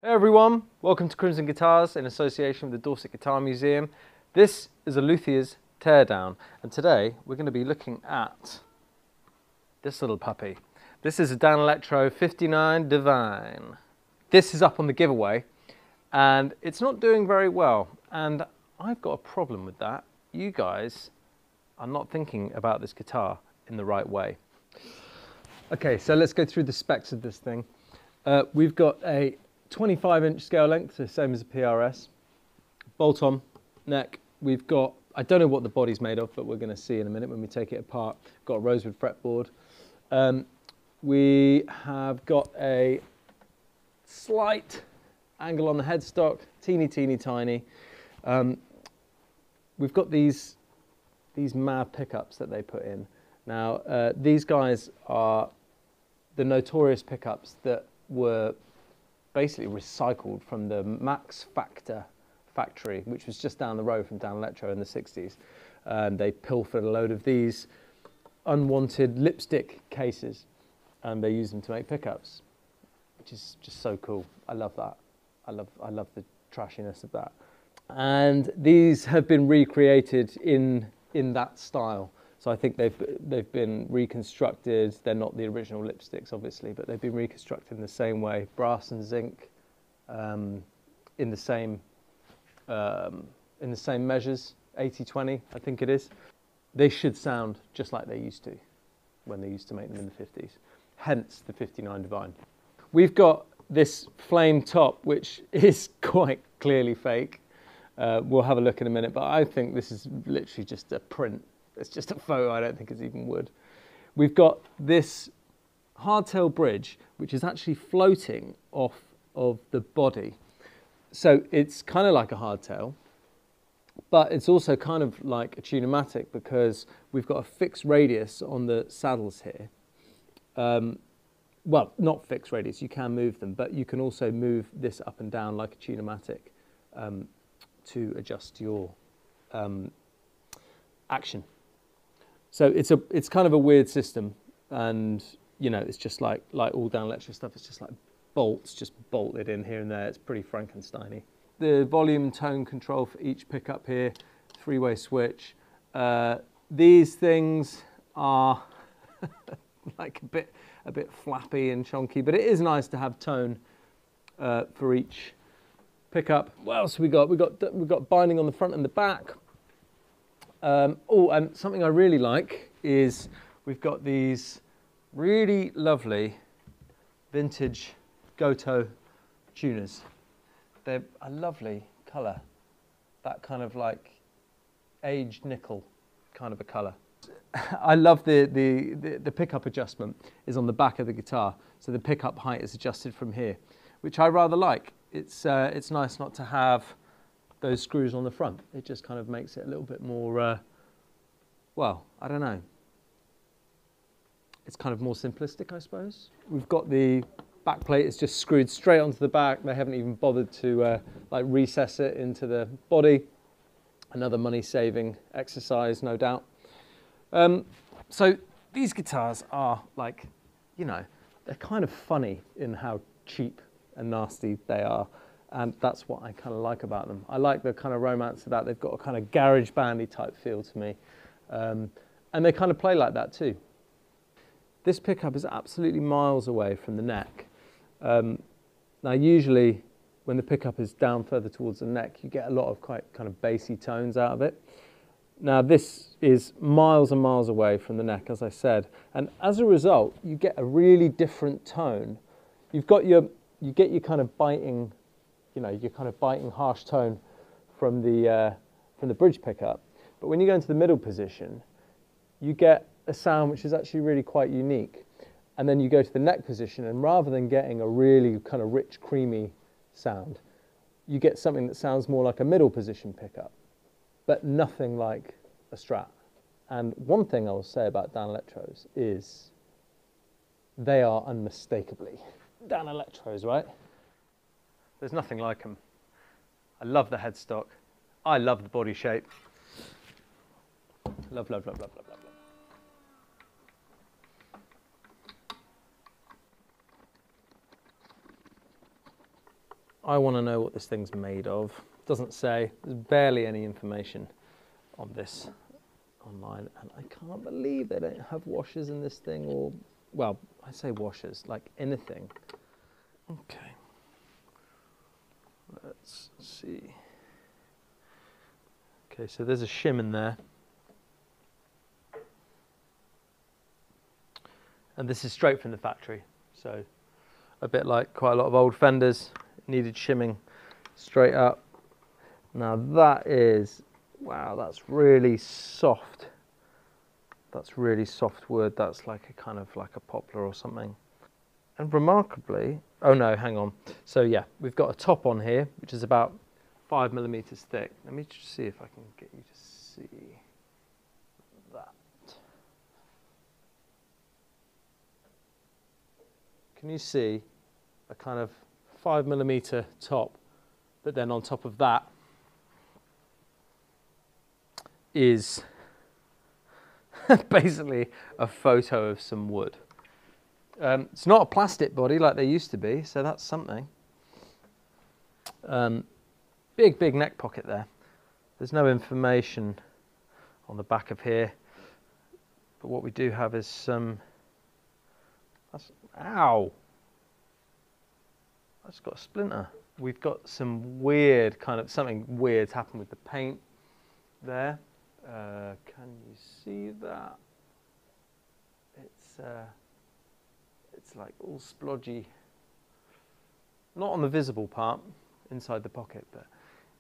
Hey everyone, welcome to Crimson Guitars in association with the Dorset Guitar Museum. This is a luthier's teardown, and today we're going to be looking at this little puppy. This is a Danelectro 59 Devine. This is up on the giveaway and it's not doing very well, and I've got a problem with that. You guys are not thinking about this guitar in the right way. Okay, so let's go through the specs of this thing. We've got a 25-inch scale length, the same as a PRS. Bolt-on neck. We've got, I don't know what the body's made of, but we're going to see in a minute when we take it apart. Got a rosewood fretboard. We have got a slight angle on the headstock, teeny tiny. We've got these mad pickups that they put in. Now, these guys are the notorious pickups that were basically recycled from the Max Factor factory, which was just down the road from Danelectro in the 60s. They pilfered a load of these unwanted lipstick cases and they used them to make pickups, which is just so cool. I love that. I love the trashiness of that. And these have been recreated in that style. So I think they've been reconstructed. They're not the original lipsticks, obviously, but they've been reconstructed in the same way, brass and zinc, in the same measures, 80-20, I think it is. They should sound just like they used to when they used to make them in the 50s. Hence the 59 Devine. We've got this flame top, which is quite clearly fake. We'll have a look in a minute, but I think this is literally just a print. It's just a photo, I don't think it's even wood. We've got this hardtail bridge, which is actually floating off of the body. So it's kind of like a hardtail, but it's also kind of like a Tune-o-matic because we've got a fixed radius on the saddles here. Well, not fixed radius, you can move them, but you can also move this up and down like a Tune-o-matic to adjust your action. So it's kind of a weird system, and you know, it's just like all Danelectro stuff. It's just like bolts just bolted in here and there. It's pretty Frankenstein-y. The volume and tone control for each pickup here, three-way switch. These things are like a bit flappy and chunky, but it is nice to have tone for each pickup. What else we got? We've got binding on the front and the back. Oh, and something I really like is we've got these really lovely vintage Goto tuners. They're a lovely colour, that kind of like aged nickel kind of a colour. I love the pickup adjustment is on the back of the guitar, so the pickup height is adjusted from here, which I rather like. It's nice not to have those screws on the front. It just kind of makes it a little bit more, well, I don't know. It's kind of more simplistic, I suppose. We've got the back plate, it's just screwed straight onto the back. They haven't even bothered to like recess it into the body. Another money-saving exercise, no doubt. So these guitars are like, you know, they're kind of funny in how cheap and nasty they are. And that's what I kind of like about them. I like the kind of romance of that. They've got a kind of garage bandy type feel to me. And they kind of play like that too. This pickup is absolutely miles away from the neck. Now usually when the pickup is down further towards the neck, you get a lot of quite kind of bassy tones out of it. Now this is miles and miles away from the neck, as I said. And as a result, you get a really different tone. You get your kind of biting, you know, your kind of biting harsh tone from the bridge pickup. But when you go into the middle position, you get a sound which is actually really quite unique. And then you go to the neck position, and rather than getting a really kind of rich, creamy sound, you get something that sounds more like a middle position pickup, but nothing like a Strat. And one thing I will say about Danelectros is they are unmistakably Danelectros, right? There's nothing like them. I love the headstock. I love the body shape. Love, love, love, love, love, love, love. I want to know what this thing's made of. Doesn't say. There's barely any information on this online, and I can't believe they don't have washers in this thing, or, well, I say washers, like anything. Okay. Let's see. Okay, so there's a shim in there. And this is straight from the factory. So a bit like quite a lot of old fenders, needed shimming straight up. Now that is, wow, that's really soft. That's really soft wood. That's like a kind of like a poplar or something. And remarkably, oh no, hang on. So yeah, we've got a top on here, which is about 5mm thick. Let me just see if I can get you to see that. Can you see a kind of 5mm top, but then on top of that is basically a photo of some wood. It's not a plastic body like they used to be, so that's something. Big neck pocket there. There's no information on the back of here, but what we do have is some, ow! I just got a splinter. We've got some weird kind of, something weird's happened with the paint there. Can you see that? It's like all splodgy. Not on the visible part, inside the pocket, but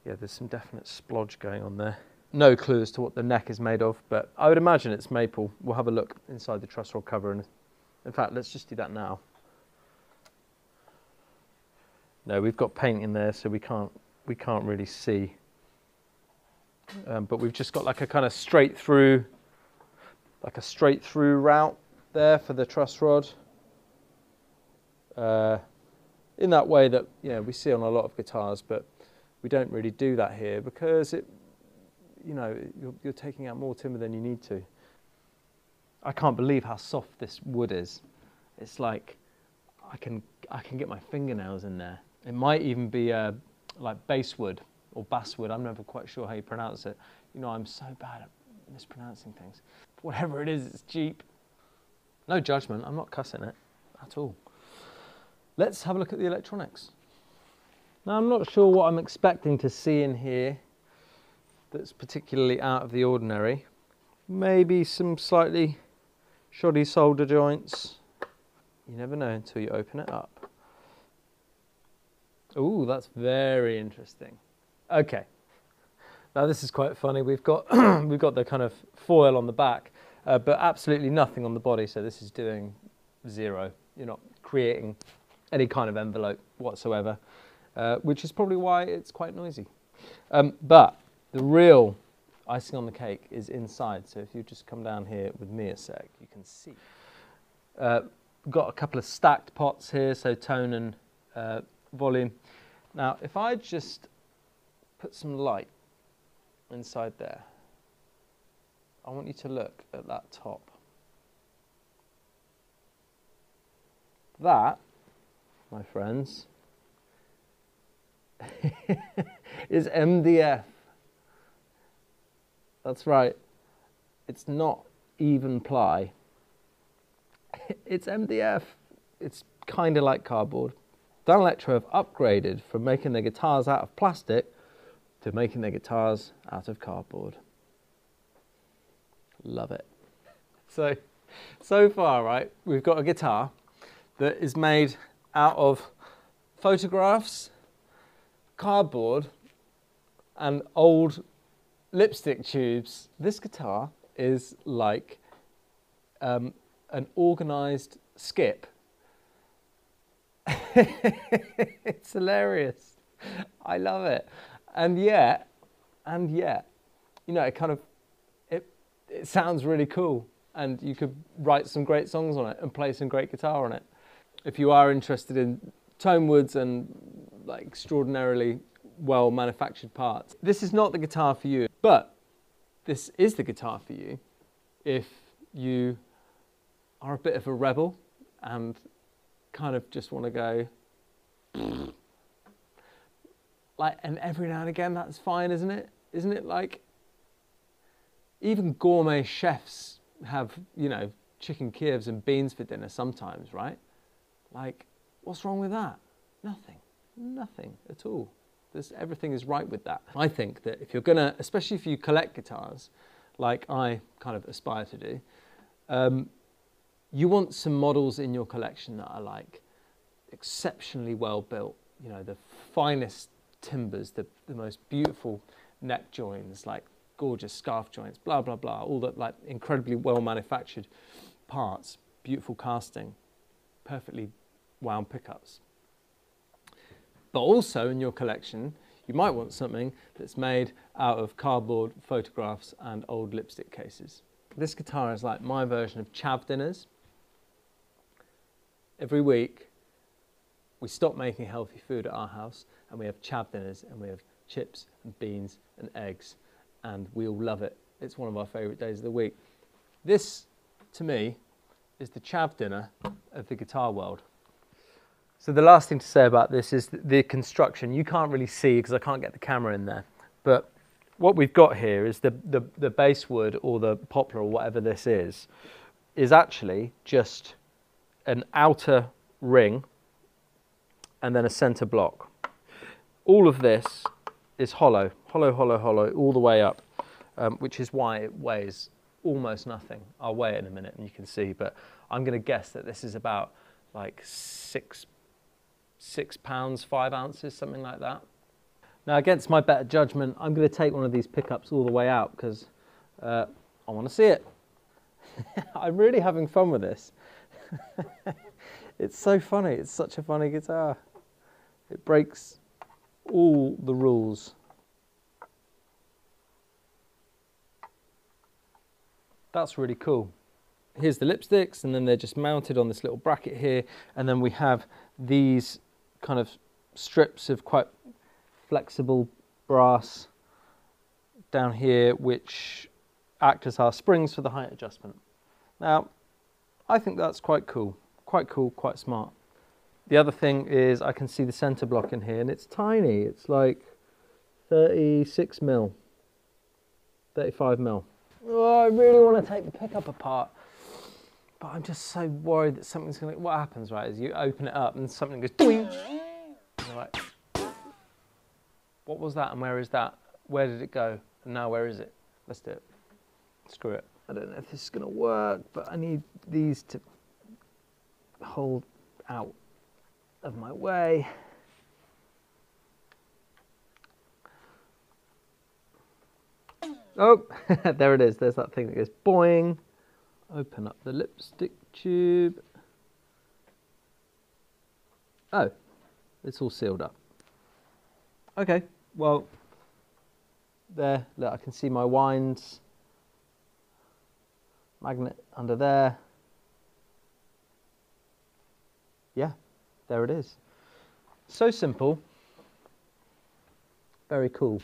yeah, there's some definite splodge going on there. No clue as to what the neck is made of, but I would imagine it's maple. We'll have a look inside the truss rod cover, and in fact, let's just do that now. No, we've got paint in there, so we can't really see. But we've just got like a kind of straight through route there for the truss rod. In that way that, you know, we see on a lot of guitars, but we don't really do that here because it, you know, you're taking out more timber than you need to. I can't believe how soft this wood is. It's like I can get my fingernails in there. It might even be like basswood or basswood. I'm never quite sure how you pronounce it. You know, I'm so bad at mispronouncing things. Whatever it is, it's cheap. No judgment. I'm not cussing it at all. Let's have a look at the electronics. Now, I'm not sure what I'm expecting to see in here that's particularly out of the ordinary. Maybe some slightly shoddy solder joints. You never know until you open it up. Ooh, that's very interesting. Okay. Now this is quite funny. We've got we've got the kind of foil on the back, but absolutely nothing on the body. So this is doing zero. You're not creating any kind of envelope whatsoever, which is probably why it's quite noisy. But the real icing on the cake is inside. So if you just come down here with me a sec, you can see. We've got a couple of stacked pots here, so tone and volume. Now, if I just put some light inside there, I want you to look at that top. That, my friends, is MDF. That's right. It's not even ply. It's MDF. It's kind of like cardboard. Danelectro have upgraded from making their guitars out of plastic to making their guitars out of cardboard. Love it. So far, right, we've got a guitar that is made out of photographs, cardboard, and old lipstick tubes. This guitar is like an organised skip. It's hilarious. I love it. And yet, you know, it sounds really cool, and you could write some great songs on it and play some great guitar on it. If you are interested in tone woods and like extraordinarily well manufactured parts, this is not the guitar for you, but this is the guitar for you if you are a bit of a rebel and kind of just want to go Like, and every now and again, that's fine, isn't it? Isn't it like, even gourmet chefs have, you know, chicken Kievs and beans for dinner sometimes, right? Like, what's wrong with that? Nothing, nothing at all. Everything is right with that. I think that if you're gonna, especially if you collect guitars, like I kind of aspire to do, you want some models in your collection that are like exceptionally well built, you know, the finest timbers, the most beautiful neck joins, like gorgeous scarf joints, blah, blah, blah, all that like incredibly well manufactured parts, beautiful casting, perfectly wound pickups. But also in your collection, you might want something that's made out of cardboard, photographs and old lipstick cases. This guitar is like my version of chav dinners. Every week, we stop making healthy food at our house and we have chav dinners and we have chips and beans and eggs and we all love it. It's one of our favourite days of the week. This, to me, is the chav dinner of the guitar world. So the last thing to say about this is the construction. You can't really see because I can't get the camera in there, but what we've got here is the basswood or the poplar or whatever this is actually just an outer ring and then a center block. All of this is hollow, all the way up, which is why it weighs almost nothing. I'll weigh it in a minute and you can see, but I'm going to guess that this is about like 6 pounds, 5 ounces, something like that. Now, against my better judgment, I'm going to take one of these pickups all the way out because I want to see it. I'm really having fun with this. It's so funny. It's such a funny guitar. It breaks all the rules. That's really cool. Here's the lipsticks, and then they're just mounted on this little bracket here, and then we have these kind of strips of quite flexible brass down here which act as our springs for the height adjustment. Now, I think that's quite cool, quite smart. The other thing is I can see the center block in here and it's tiny. It's like 36 mil, 35 mil. Oh, I really want to take the pickup apart, but I'm just so worried that something's going to... What happens, right, is you open it up and something goes... Doing. You're like, what was that and where is that? Where did it go? And now where is it? Let's do it. Screw it. I don't know if this is going to work, but I need these to hold out of my way. Oh, there it is. There's that thing that goes boing. Open up the lipstick tube. Oh, it's all sealed up. Okay, well, there, look, I can see my winds. Magnet under there. Yeah, there it is. So simple. Very cool.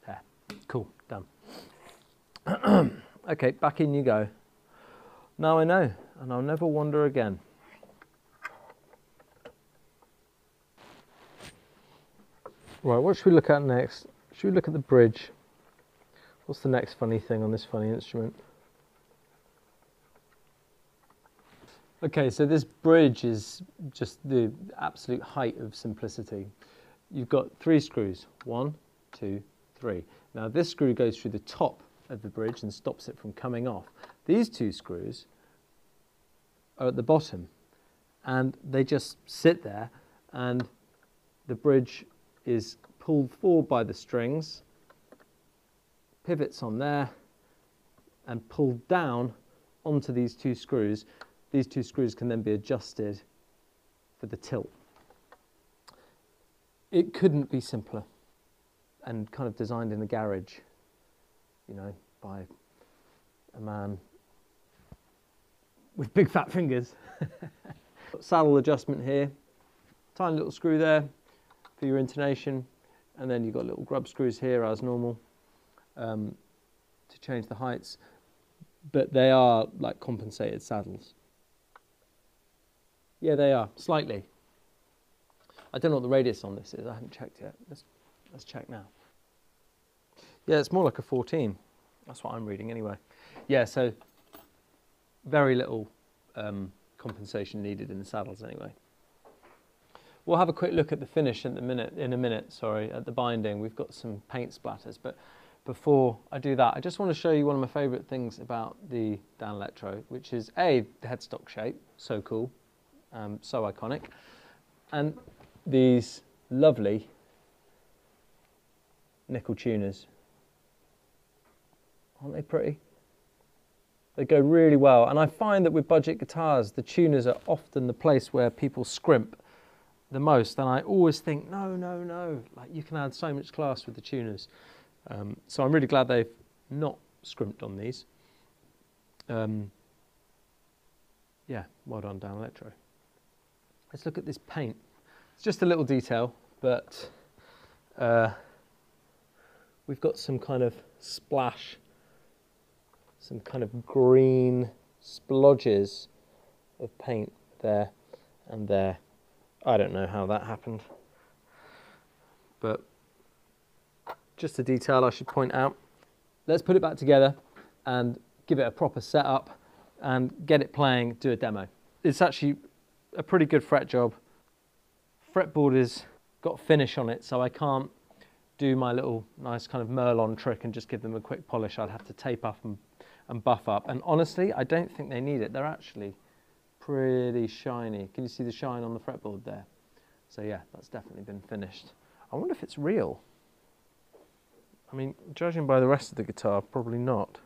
There, cool, done. Okay, back in you go. Now I know, and I'll never wander again. Right, what should we look at next? Should we look at the bridge? What's the next funny thing on this funny instrument? Okay, so this bridge is just the absolute height of simplicity. You've got 3 screws, 1, 2, 3. Now this screw goes through the top of the bridge and stops it from coming off. These 2 screws are at the bottom and they just sit there, and the bridge is pulled forward by the strings, pivots on there, and pulled down onto these 2 screws. These 2 screws can then be adjusted for the tilt. It couldn't be simpler, and kind of designed in a garage, you know, by a man with big fat fingers. Saddle adjustment here, tiny little screw there for your intonation, and then you've got little grub screws here as normal to change the heights, but they are like compensated saddles. Yeah, they are, slightly. I don't know what the radius on this is. I haven't checked yet. Let's check now. Yeah, it's more like a 14. That's what I'm reading anyway. Yeah, so very little compensation needed in the saddles anyway. We'll have a quick look at the finish in a minute, at the binding. We've got some paint splatters, but before I do that, I just want to show you one of my favourite things about the Danelectro, which is A, the headstock shape, so cool, so iconic, and these lovely nickel tuners. Aren't they pretty? They go really well, and I find that with budget guitars, the tuners are often the place where people scrimp the most, and I always think, no, like you can add so much class with the tuners. So I'm really glad they've not scrimped on these. Yeah, well done, Danelectro. Let's look at this paint. It's just a little detail, but we've got some kind of splash, some kind of green splodges of paint there and there. I don't know how that happened, but just a detail I should point out. Let's put it back together and give it a proper setup and get it playing, do a demo. It's actually a pretty good fret job. Fretboard has got finish on it, so I can't do my little nice kind of Merlon trick and just give them a quick polish. I'd have to tape up and buff up. And honestly, I don't think they need it. They're actually pretty shiny. Can you see the shine on the fretboard there? So yeah, that's definitely been finished. I wonder if it's real. I mean, judging by the rest of the guitar, probably not.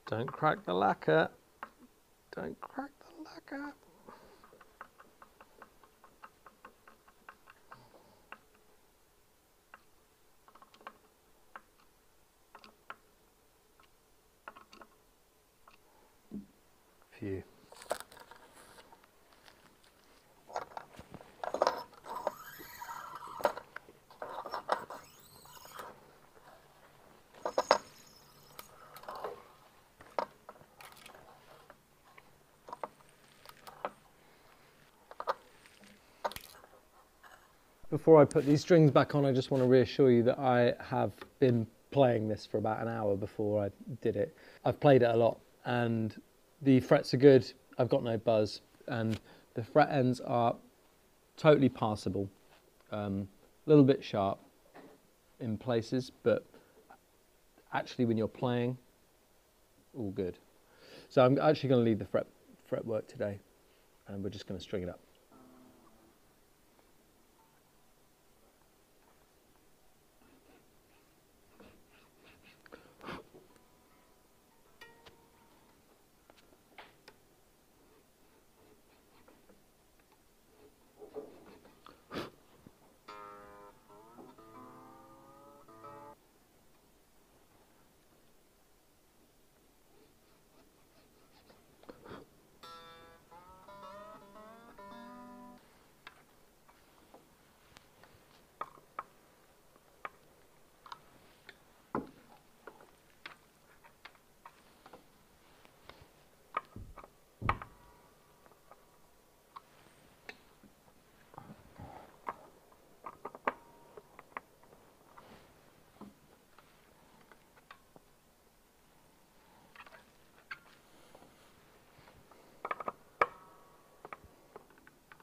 Don't crack the lacquer. Don't crack the lacquer. Phew. Before I put these strings back on, I just want to reassure you that I have been playing this for about an hour before I did it. I've played it a lot and the frets are good. I've got no buzz and the fret ends are totally passable. A little bit sharp in places, but actually when you're playing, all good. So I'm actually going to leave the fret work today and we're just going to string it up.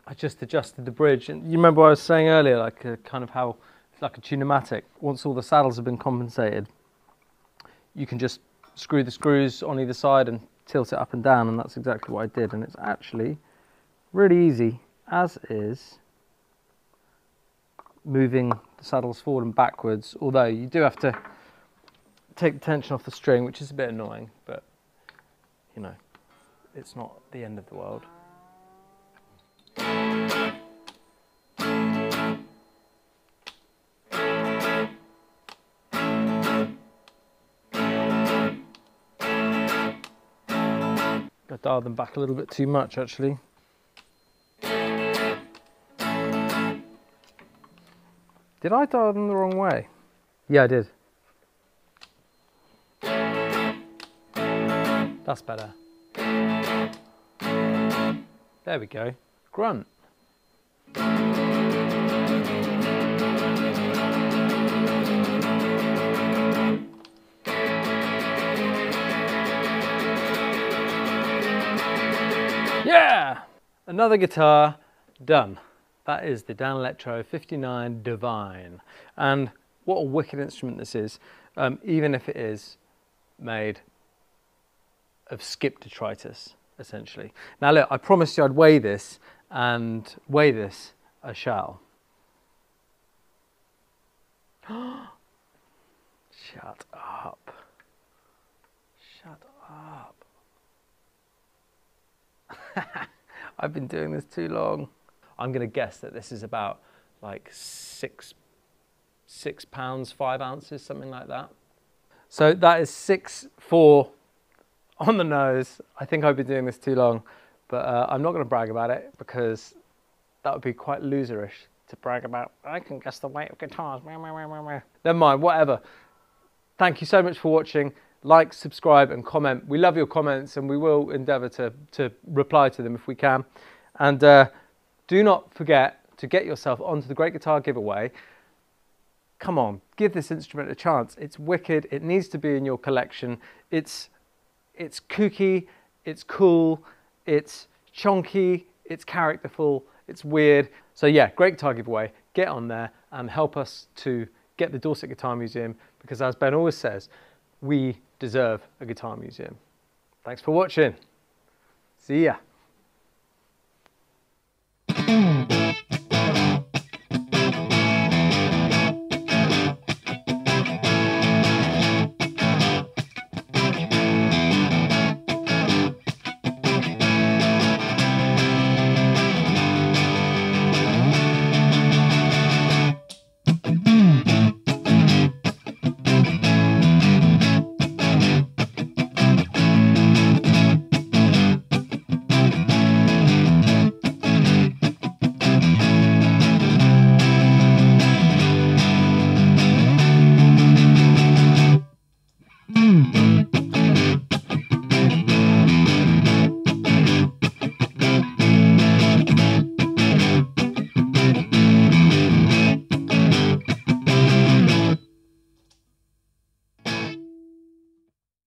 I just adjusted the bridge, and you remember what I was saying earlier, like kind of how it's like a tunematic. Once all the saddles have been compensated, you can just screw the screws on either side and tilt it up and down, and that's exactly what I did. And it's actually really easy, as is moving the saddles forward and backwards, although you do have to take the tension off the string, which is a bit annoying, but you know, it's not the end of the world. God dialed them back a little bit too much, actually. Did I dial them the wrong way? Yeah, I did. That's better. There we go. Grunt. Yeah! Another guitar done. That is the Danelectro 59 Devine. And what a wicked instrument this is, even if it is made of skip detritus, essentially. Now look, I promised you I'd weigh this, and weigh this I shall. Shut up. Shut up. I've been doing this too long. I'm going to guess that this is about like 6 pounds, 5 ounces, something like that. So that is 6'4" on the nose. I think I've been doing this too long, but I'm not going to brag about it because that would be quite loserish to brag about. I can guess the weight of guitars. Never mind, whatever. Thank you so much for watching. Like, subscribe and comment. We love your comments and we will endeavour to reply to them if we can. And do not forget to get yourself onto the Great Guitar giveaway. Come on, give this instrument a chance. It's wicked. It needs to be in your collection. It's kooky, it's cool, it's chonky, it's characterful, it's weird. So yeah, Great Guitar giveaway. Get on there and help us to get the Dorset Guitar Museum, because as Ben always says, we deserve a guitar museum. Thanks for watching. See ya.